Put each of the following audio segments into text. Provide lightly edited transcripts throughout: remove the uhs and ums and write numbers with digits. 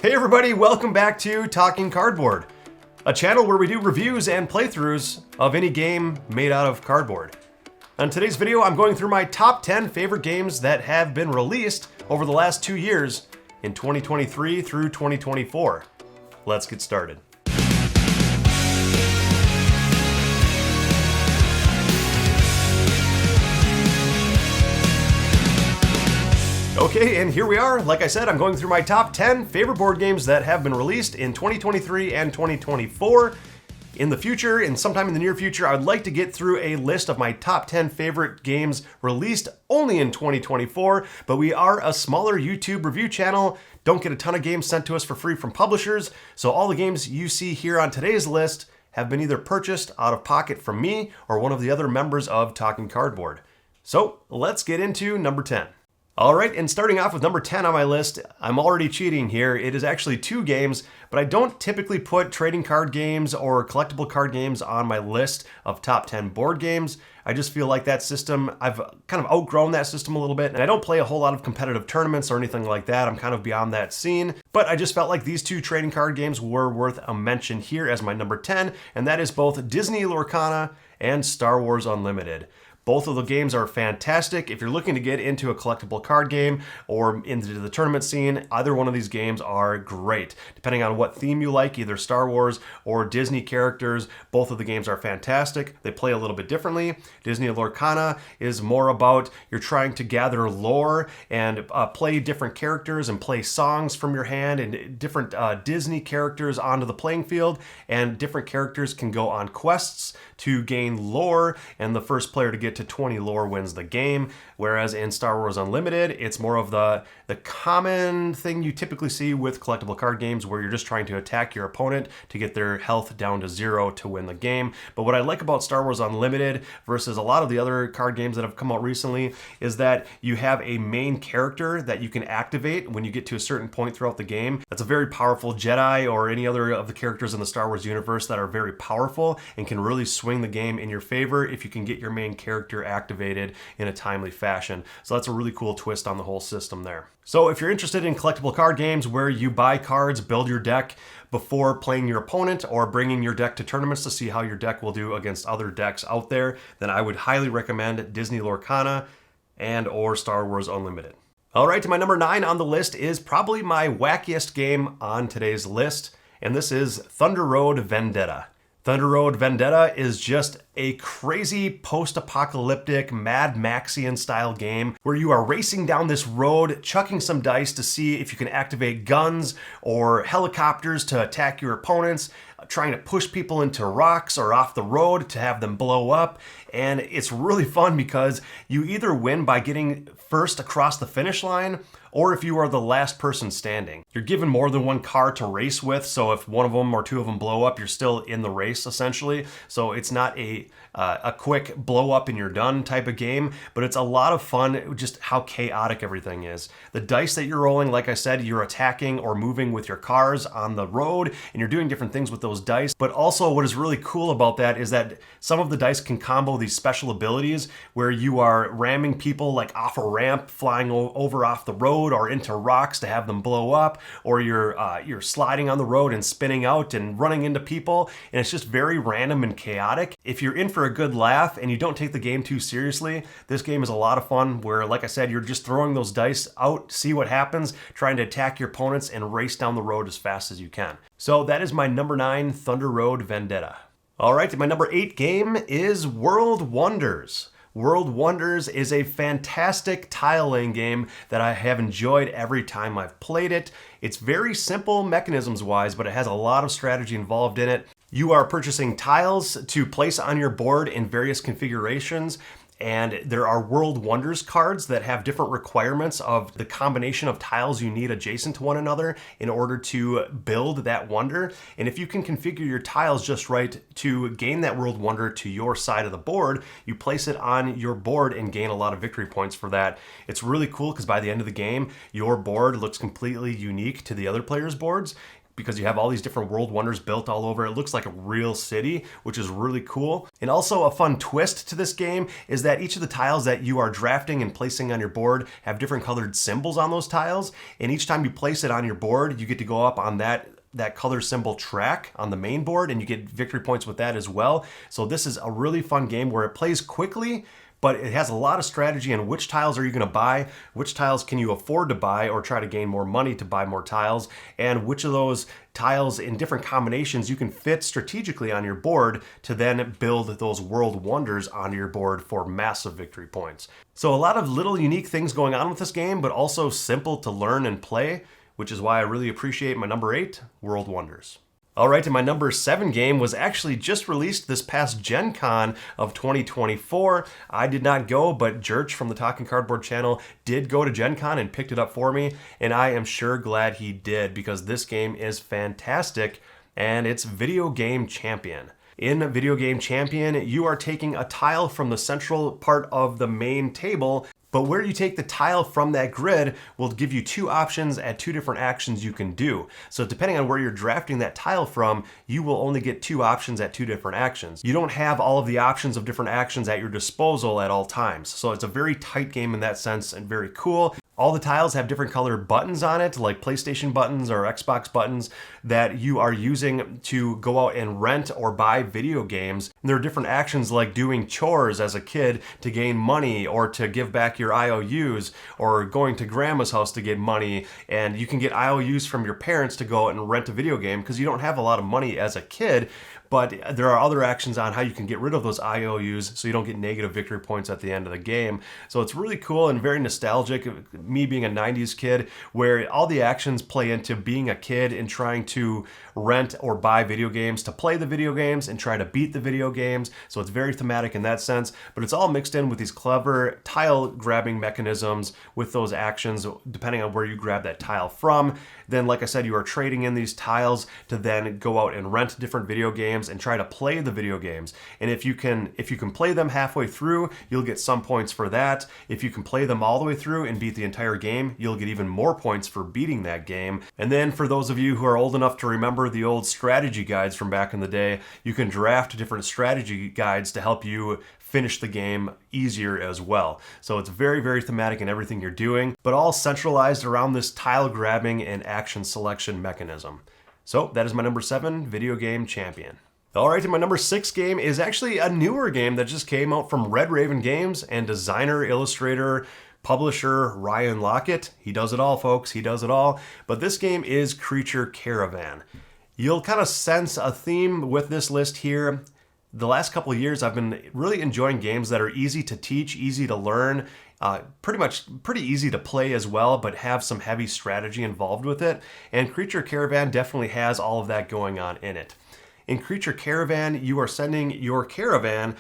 Hey everybody, welcome back to Talking Cardboard, a channel where we do reviews and playthroughs of any game made out of cardboard. On today's video, I'm going through my top 10 favorite games that have been released over the last 2 years in 2023 through 2024. Let's get started. Okay, and here we are. Like I said, I'm going through my top 10 favorite board games that have been released in 2023 and 2024. In the future, and sometime in the near future, I'd like to get through a list of my top 10 favorite games released only in 2024, but we are a smaller YouTube review channel, don't get a ton of games sent to us for free from publishers, so all the games you see here on today's list have been either purchased out of pocket from me or one of the other members of Talking Cardboard. So let's get into number 10. All right, and starting off with number 10 on my list, I'm already cheating here. It is actually 2 games, but I don't typically put trading card games or collectible card games on my list of top 10 board games. I just feel like that system, I've kind of outgrown that system a little bit, and I don't play a whole lot of competitive tournaments or anything like that. I'm kind of beyond that scene, but I just felt like these 2 trading card games were worth a mention here as my number 10, and that is both Disney Lorcana and Star Wars Unlimited. Both of the games are fantastic. If you're looking to get into a collectible card game or into the tournament scene, either one of these games are great. Depending on what theme you like, either Star Wars or Disney characters, both of the games are fantastic. They play a little bit differently. Disney Lorcana is more about you're trying to gather lore and play different characters and play songs from your hand and different Disney characters onto the playing field, and different characters can go on quests to gain lore, and the first player to get to 20 lore wins the game. Whereas in Star Wars Unlimited, it's more of the common thing you typically see with collectible card games, where you're just trying to attack your opponent to get their health down to 0 to win the game. But what I like about Star Wars Unlimited versus a lot of the other card games that have come out recently is that you have a main character that you can activate when you get to a certain point throughout the game. That's a very powerful Jedi or any other of the characters in the Star Wars universe that are very powerful and can really swing the game in your favor if you can get your main character activated in a timely fashion. So that's a really cool twist on the whole system there. So if you're interested in collectible card games where you buy cards, build your deck before playing your opponent or bringing your deck to tournaments to see how your deck will do against other decks out there, then I would highly recommend Disney Lorcana and or Star Wars Unlimited. All right, my number 9 on the list is probably my wackiest game on today's list, and this is Thunder Road Vendetta. Thunder Road Vendetta is just a crazy post-apocalyptic Mad Maxian style game where you are racing down this road, chucking some dice to see if you can activate guns or helicopters to attack your opponents, trying to push people into rocks or off the road to have them blow up. And it's really fun because you either win by getting first across the finish line, or if you are the last person standing. You're given more than one car to race with, so if one of them or 2 of them blow up, you're still in the race essentially. So it's not a quick blow up and you're done type of game, but it's a lot of fun just how chaotic everything is. The dice that you're rolling, like I said, you're attacking or moving with your cars on the road, and you're doing different things with those dice. But also what is really cool about that is that some of the dice can combo these special abilities where you are ramming people like off a ramp, flying over off the road or into rocks to have them blow up, or you're sliding on the road and spinning out and running into people, and it's just very random and chaotic. If you're in for a good laugh and you don't take the game too seriously, this game is a lot of fun where, like I said, you're just throwing those dice out, see what happens, trying to attack your opponents and race down the road as fast as you can. So that is my number 9, Thunder Road Vendetta. All right, my number 8 game is World Wonders. World Wonders is a fantastic tile laying game that I have enjoyed every time I've played it. It's very simple mechanisms wise, but it has a lot of strategy involved in it. You are purchasing tiles to place on your board in various configurations, and there are World Wonders cards that have different requirements of the combination of tiles you need adjacent to one another in order to build that wonder. And if you can configure your tiles just right to gain that World Wonder to your side of the board, you place it on your board and gain a lot of victory points for that. It's really cool because by the end of the game, your board looks completely unique to the other players' boards. because you have all these different world wonders built all over. It looks like a real city, which is really cool. And also a fun twist to this game is that each of the tiles that you are drafting and placing on your board have different colored symbols on those tiles. And each time you place it on your board, you get to go up on that color symbol track on the main board, and you get victory points with that as well. So this is a really fun game where it plays quickly, but it has a lot of strategy in which tiles are you going to buy, which tiles can you afford to buy or try to gain more money to buy more tiles, and which of those tiles in different combinations you can fit strategically on your board to then build those world wonders onto your board for massive victory points. So a lot of little unique things going on with this game, but also simple to learn and play, which is why I really appreciate my number 8, World Wonders. All right, and my number 7 game was actually just released this past Gen Con of 2024. I did not go, but Jerch from the Talking Cardboard channel did go to Gen Con and picked it up for me, and I am sure glad he did because this game is fantastic, and it's Video Game Champion. In Video Game Champion, you are taking a tile from the central part of the main table, but where you take the tile from that grid will give you 2 options at 2 different actions you can do. So depending on where you're drafting that tile from, you will only get 2 options at 2 different actions. You don't have all of the options of different actions at your disposal at all times. So it's a very tight game in that sense and very cool. All the tiles have different colored buttons on it, like PlayStation buttons or Xbox buttons that you are using to go out and rent or buy video games. And there are different actions like doing chores as a kid to gain money or to give back your IOUs, or going to grandma's house to get money. And you can get IOUs from your parents to go out and rent a video game because you don't have a lot of money as a kid. But there are other actions on how you can get rid of those IOUs so you don't get negative victory points at the end of the game. So it's really cool and very nostalgic, me being a 90s kid, where all the actions play into being a kid and trying to rent or buy video games, to play the video games and try to beat the video games. So it's very thematic in that sense, but it's all mixed in with these clever tile grabbing mechanisms with those actions, depending on where you grab that tile from. Then, like I said, you are trading in these tiles to then go out and rent different video games and try to play the video games. And if you can play them halfway through, you'll get some points for that. If you can play them all the way through and beat the entire game, you'll get even more points for beating that game. And then for those of you who are old enough to remember the old strategy guides from back in the day, you can draft different strategy guides to help you finish the game easier as well. So it's very, very thematic in everything you're doing, but all centralized around this tile grabbing and action selection mechanism. So that is my number 7, Video Game Champion. All right, and my number 6 game is actually a newer game that just came out from Red Raven Games and designer, illustrator, publisher Ryan Lockett. He does it all, folks. He does it all. But this game is Creature Caravan. You'll kind of sense a theme with this list here. The last couple of years, I've been really enjoying games that are easy to teach, easy to learn, pretty easy to play as well, but have some heavy strategy involved with it. And Creature Caravan definitely has all of that going on in it. In Creature Caravan, you are sending your caravan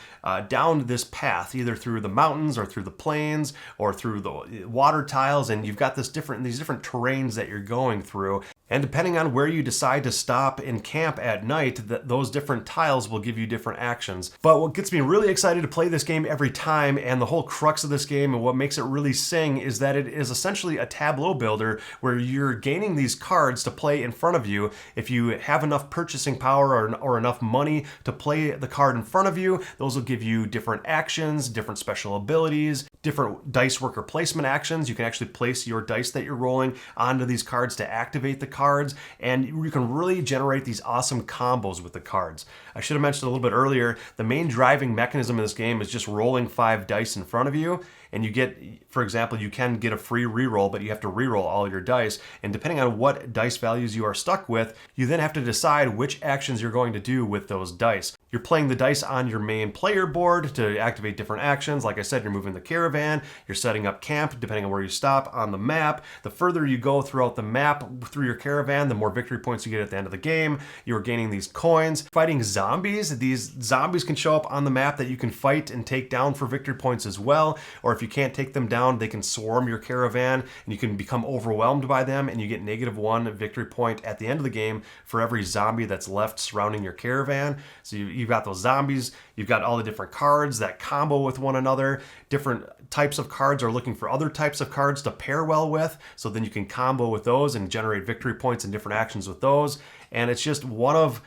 down this path, either through the mountains or through the plains or through the water tiles, and you've got these different terrains that you're going through. And depending on where you decide to stop and camp at night, those different tiles will give you different actions. But what gets me really excited to play this game every time, and the whole crux of this game and what makes it really sing, is that it is essentially a tableau builder where you're gaining these cards to play in front of you. If you have enough purchasing power or enough money to play the card in front of you, those will give you different actions, different special abilities, different dice worker placement actions. You can actually place your dice that you're rolling onto these cards to activate the cards, and you can really generate these awesome combos with the cards. I should have mentioned a little bit earlier, the main driving mechanism in this game is just rolling 5 dice in front of you, and you get, for example, you can get a free reroll, but you have to reroll all your dice, and depending on what dice values you are stuck with, you then have to decide which actions you're going to do with those dice. You're playing the dice on your main player board to activate different actions. Like I said, you're moving the caravan, you're setting up camp, depending on where you stop on the map. The further you go throughout the map through your caravan, the more victory points you get at the end of the game. You're gaining these coins. Fighting zombies. These zombies can show up on the map that you can fight and take down for victory points as well. Or if you can't take them down, they can swarm your caravan and you can become overwhelmed by them, and you get -1 victory point at the end of the game for every zombie that's left surrounding your caravan. So you you've got those zombies, you've got all the different cards that combo with one another. Different types of cards are looking for other types of cards to pair well with, so then you can combo with those and generate victory points and different actions with those. And it's just one of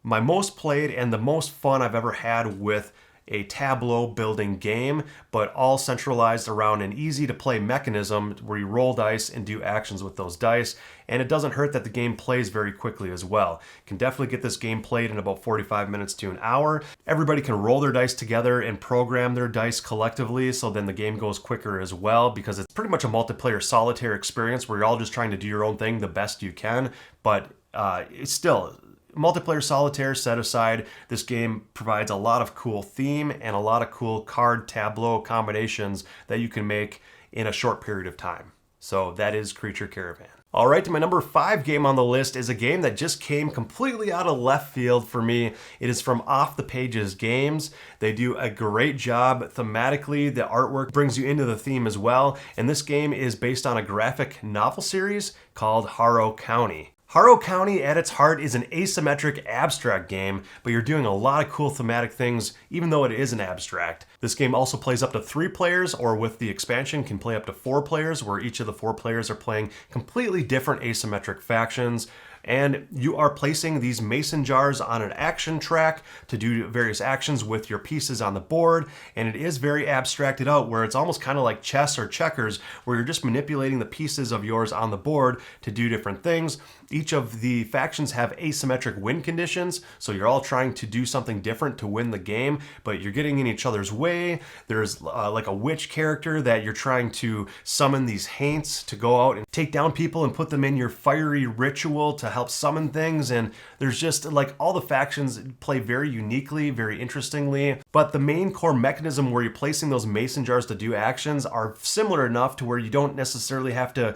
my most played and the most fun I've ever had with a tableau building game, but all centralized around an easy to play mechanism where you roll dice and do actions with those dice. And it doesn't hurt that the game plays very quickly as well. Can definitely get this game played in about 45 minutes to an hour. Everybody can roll their dice together and program their dice collectively, so then the game goes quicker as well, because it's pretty much a multiplayer solitaire experience where you're all just trying to do your own thing the best you can. But it's still multiplayer solitaire set aside, this game provides a lot of cool theme and a lot of cool card tableau combinations that you can make in a short period of time. So that is Creature Caravan. All right, my number 5 game on the list is a game that just came completely out of left field for me. It is from Off the Pages Games. They do a great job thematically. The artwork brings you into the theme as well. And this game is based on a graphic novel series called Harrow County. Harrow County at its heart is an asymmetric abstract game, but you're doing a lot of cool thematic things even though it is an abstract. This game also plays up to 3 players, or with the expansion can play up to 4 players, where each of the 4 players are playing completely different asymmetric factions. And you are placing these mason jars on an action track to do various actions with your pieces on the board. And it is very abstracted out, where it's almost kind of like chess or checkers, where you're just manipulating the pieces of yours on the board to do different things. Each of the factions have asymmetric win conditions, so you're all trying to do something different to win the game, but you're getting in each other's way. There's like a witch character that you're trying to summon these haints to go out and take down people and put them in your fiery ritual to help summon things. And there's just like all the factions play very uniquely, very interestingly, but the main core mechanism where you're placing those mason jars to do actions are similar enough to where you don't necessarily have to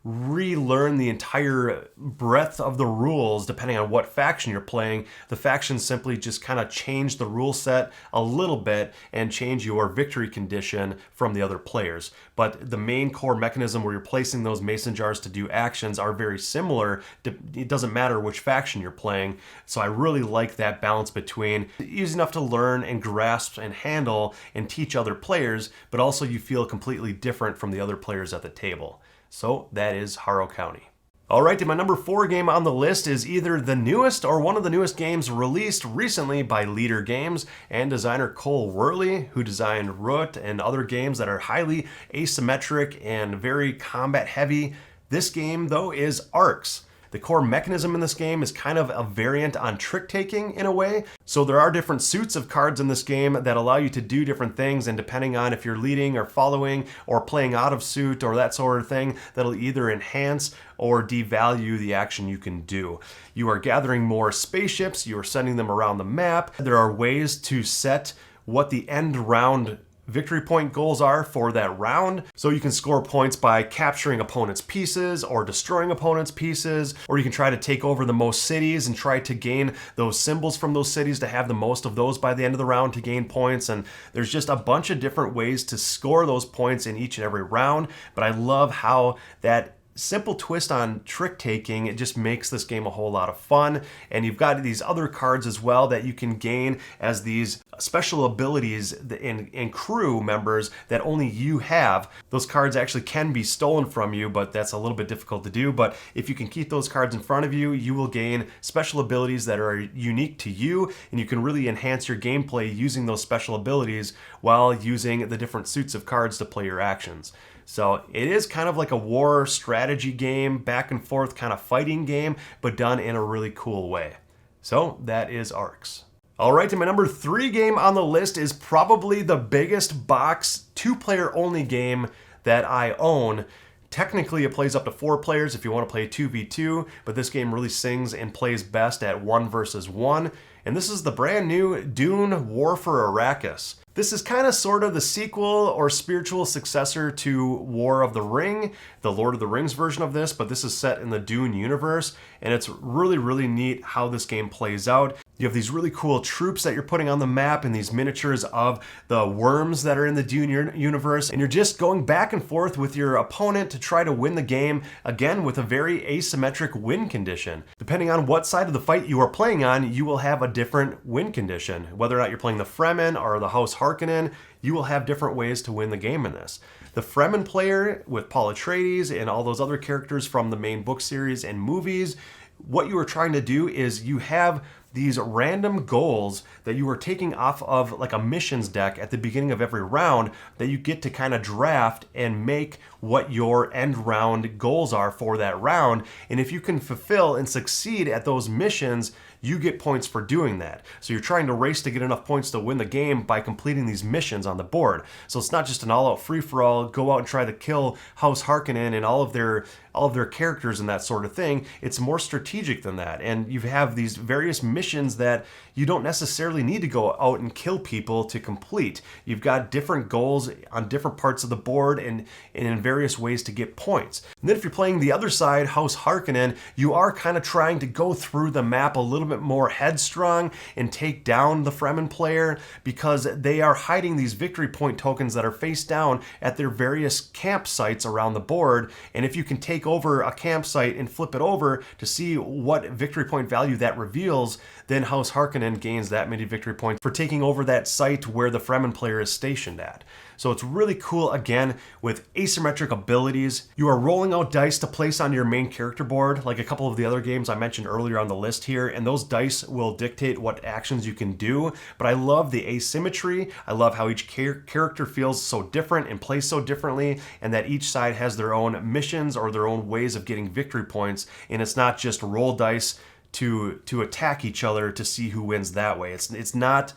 relearn the entire breadth of the rules depending on what faction you're playing. The factions simply just kind of change the rule set a little bit and change your victory condition from the other players. But the main core mechanism where you're placing those mason jars to do actions are very similar. It doesn't matter which faction you're playing. So I really like that balance between easy enough to learn and grasp and handle and teach other players, but also you feel completely different from the other players at the table. So that is Harrow County. All right, and my number 4 game on the list is either the newest or one of the newest games released recently by Leader Games and designer Cole Worley, who designed Root and other games that are highly asymmetric and very combat heavy. This game, though, is Arrakis. The core mechanism in this game is kind of a variant on trick-taking in a way. So there are different suits of cards in this game that allow you to do different things, and depending on if you're leading or following or playing out of suit or that sort of thing, that'll either enhance or devalue the action you can do. You are gathering more spaceships, you are sending them around the map. There are ways to set what the end round victory point goals are for that round. So you can score points by capturing opponents' pieces or destroying opponents' pieces, or you can try to take over the most cities and try to gain those symbols from those cities to have the most of those by the end of the round to gain points. And there's just a bunch of different ways to score those points in each and every round. But I love how that simple twist on trick taking, it just makes this game a whole lot of fun. And you've got these other cards as well that you can gain as these special abilities and crew members that only you have. Those cards actually can be stolen from you, but that's a little bit difficult to do. But if you can keep those cards in front of you, you will gain special abilities that are unique to you, and you can really enhance your gameplay using those special abilities while using the different suits of cards to play your actions. So it is kind of like a war strategy game, back and forth kind of fighting game, but done in a really cool way. So that is Arrakis. All right, and my number 3 game on the list is probably the biggest box 2-player only game that I own. Technically, it plays up to 4 players if you want to play 2v2, but this game really sings and plays best at 1 versus 1. And this is the brand new Dune War for Arrakis. This is kind of sort of the sequel or spiritual successor to War of the Ring, the Lord of the Rings version of this, but this is set in the Dune universe, and it's really, really neat how this game plays out. You have these really cool troops that you're putting on the map and these miniatures of the worms that are in the Dune universe. And you're just going back and forth with your opponent to try to win the game, again, with a very asymmetric win condition. Depending on what side of the fight you are playing on, you will have a different win condition. Whether or not you're playing the Fremen or the House Harkonnen, you will have different ways to win the game in this. The Fremen player with Paul Atreides and all those other characters from the main book series and movies, what you are trying to do is you have these random goals that you are taking off of like a missions deck at the beginning of every round that you get to kind of draft and make what your end round goals are for that round. And if you can fulfill and succeed at those missions, you get points for doing that. So you're trying to race to get enough points to win the game by completing these missions on the board. So it's not just an all-out free-for-all, go out and try to kill House Harkonnen and all of their characters and that sort of thing. It's more strategic than that. And you have these various missions that you don't necessarily need to go out and kill people to complete. You've got different goals on different parts of the board and in various ways to get points. And then if you're playing the other side, House Harkonnen, you are kind of trying to go through the map a little bit more headstrong and take down the Fremen player because they are hiding these victory point tokens that are face down at their various campsites around the board. And if you can take over a campsite and flip it over to see what victory point value that reveals, then House Harkonnen gains that many victory points for taking over that site where the Fremen player is stationed at. So it's really cool, again, with asymmetric abilities. You are rolling out dice to place on your main character board, like a couple of the other games I mentioned earlier on the list here, and those dice will dictate what actions you can do. But I love the asymmetry. I love how each character feels so different and plays so differently, and that each side has their own missions or their own ways of getting victory points, and it's not just roll dice to attack each other to see who wins that way. It's not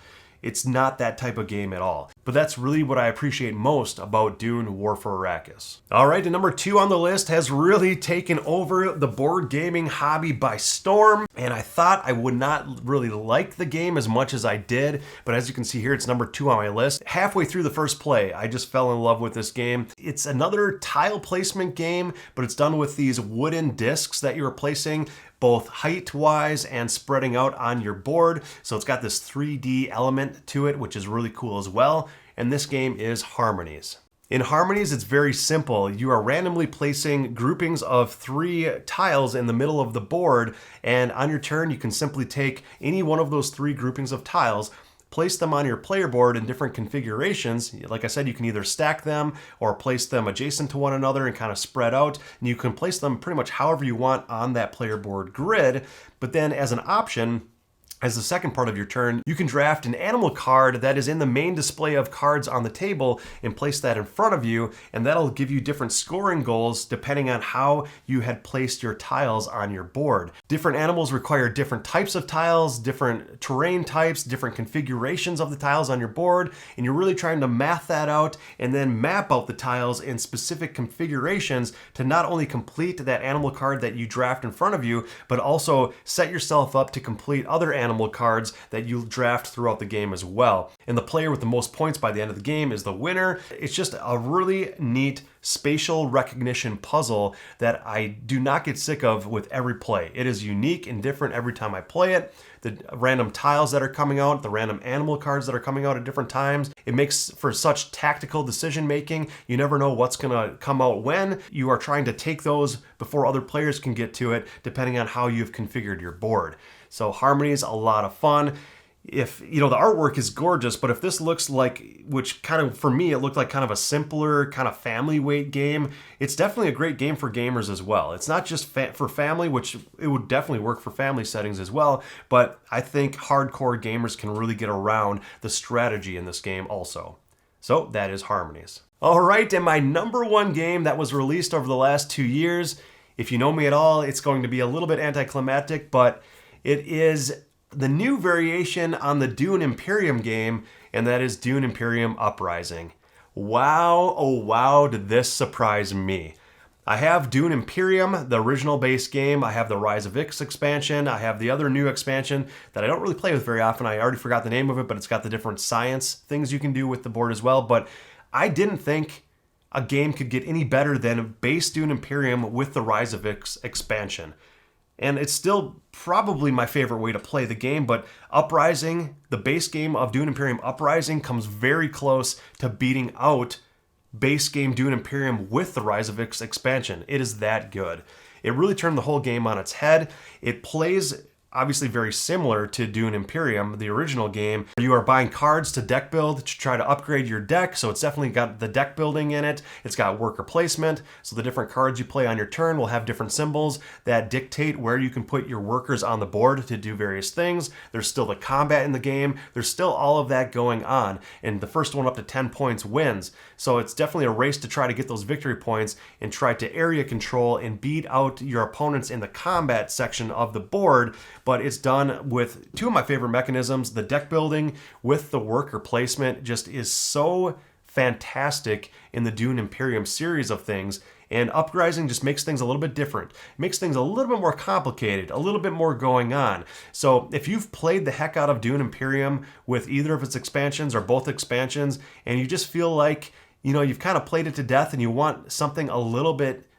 that type of game at all. But that's really what I appreciate most about Dune War for Arrakis. All right, and number 2 on the list has really taken over the board gaming hobby by storm. And I thought I would not really like the game as much as I did. But as you can see here, it's number 2 on my list. Halfway through the first play, I just fell in love with this game. It's another tile placement game, but it's done with these wooden discs that you're placing both height-wise and spreading out on your board. So it's got this 3D element to it, which is really cool as well. And this game is Harmonies. In Harmonies, it's very simple. You are randomly placing groupings of 3 tiles in the middle of the board, and on your turn, you can simply take any one of those 3 groupings of tiles, place them on your player board in different configurations. Like I said, you can either stack them or place them adjacent to one another and kind of spread out. And you can place them pretty much however you want on that player board grid. But then as an option, as the second part of your turn, you can draft an animal card that is in the main display of cards on the table and place that in front of you, and that'll give you different scoring goals depending on how you had placed your tiles on your board. Different animals require different types of tiles, different terrain types, different configurations of the tiles on your board, and you're really trying to math that out and then map out the tiles in specific configurations to not only complete that animal card that you draft in front of you, but also set yourself up to complete other animal cards that you draft throughout the game as well. And the player with the most points by the end of the game is the winner. It's just a really neat spatial recognition puzzle that I do not get sick of with every play. It is unique and different every time I play it. The random tiles that are coming out, the random animal cards that are coming out at different times. It makes for such tactical decision making. You never know what's gonna come out when. You are trying to take those before other players can get to it, depending on how you've configured your board. So Harmonies, a lot of fun. If, the artwork is gorgeous, but if this looks like, which kind of, for me, it looked like kind of a simpler, kind of family weight game, it's definitely a great game for gamers as well. It's not just for family, which it would definitely work for family settings as well, but I think hardcore gamers can really get around the strategy in this game also. So that is Harmonies. All right, and my number 1 game that was released over the last 2 years, if you know me at all, it's going to be a little bit anticlimactic, but it is the new variation on the Dune Imperium game, and that is Dune Imperium Uprising. Wow, oh wow, did this surprise me. I have Dune Imperium, the original base game. I have the Rise of Ix expansion. I have the other new expansion that I don't really play with very often. I already forgot the name of it, but it's got the different science things you can do with the board as well. But I didn't think a game could get any better than base Dune Imperium with the Rise of Ix expansion. and it's still probably my favorite way to play the game, but Uprising, the base game of Dune Imperium Uprising, comes very close to beating out base game Dune Imperium with the Rise of X expansion. It is that good. It really turned the whole game on its head. It plays obviously very similar to Dune Imperium, the original game. You are buying cards to deck build to try to upgrade your deck, so it's definitely got the deck building in it. It's got worker placement, so the different cards you play on your turn will have different symbols that dictate where you can put your workers on the board to do various things. There's still the combat in the game. There's still all of that going on, and the first one up to 10 points wins. So it's definitely a race to try to get those victory points and try to area control and beat out your opponents in the combat section of the board. But it's done with two of my favorite mechanisms. The deck building with the worker placement just is so fantastic in the Dune Imperium series of things, and Uprising just makes things a little bit different. It makes things a little bit more complicated, a little bit more going on. So if you've played the heck out of Dune Imperium with either of its expansions or both expansions, and you just feel like, you know, you've kind of played it to death and you want something a little bit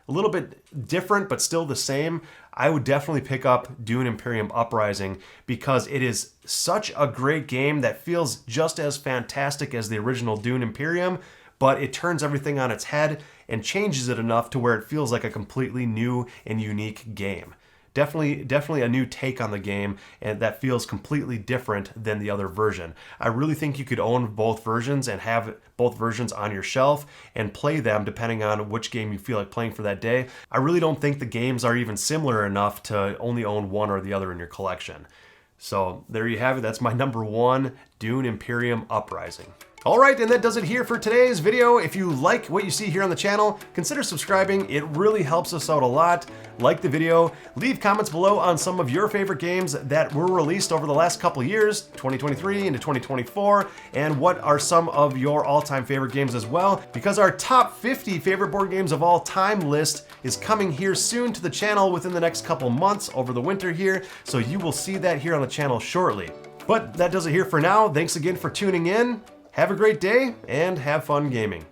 different but still the same, I would definitely pick up Dune Imperium Uprising, because it is such a great game that feels just as fantastic as the original Dune Imperium, but it turns everything on its head and changes it enough to where it feels like a completely new and unique game. Definitely a new take on the game, and that feels completely different than the other version. I really think you could own both versions and have both versions on your shelf and play them depending on which game you feel like playing for that day. I really don't think the games are even similar enough to only own one or the other in your collection. So there you have it. That's my number one, Dune Imperium Uprising. All right, and that does it here for today's video. If you like what you see here on the channel, consider subscribing. It really helps us out a lot. Like the video, leave comments below on some of your favorite games that were released over the last couple years, 2023 into 2024, and what are some of your all-time favorite games as well, because our top 50 favorite board games of all time list is coming here soon to the channel within the next couple months over the winter here, so you will see that here on the channel shortly. But that does it here for now. Thanks again for tuning in. Have a great day, and have fun gaming.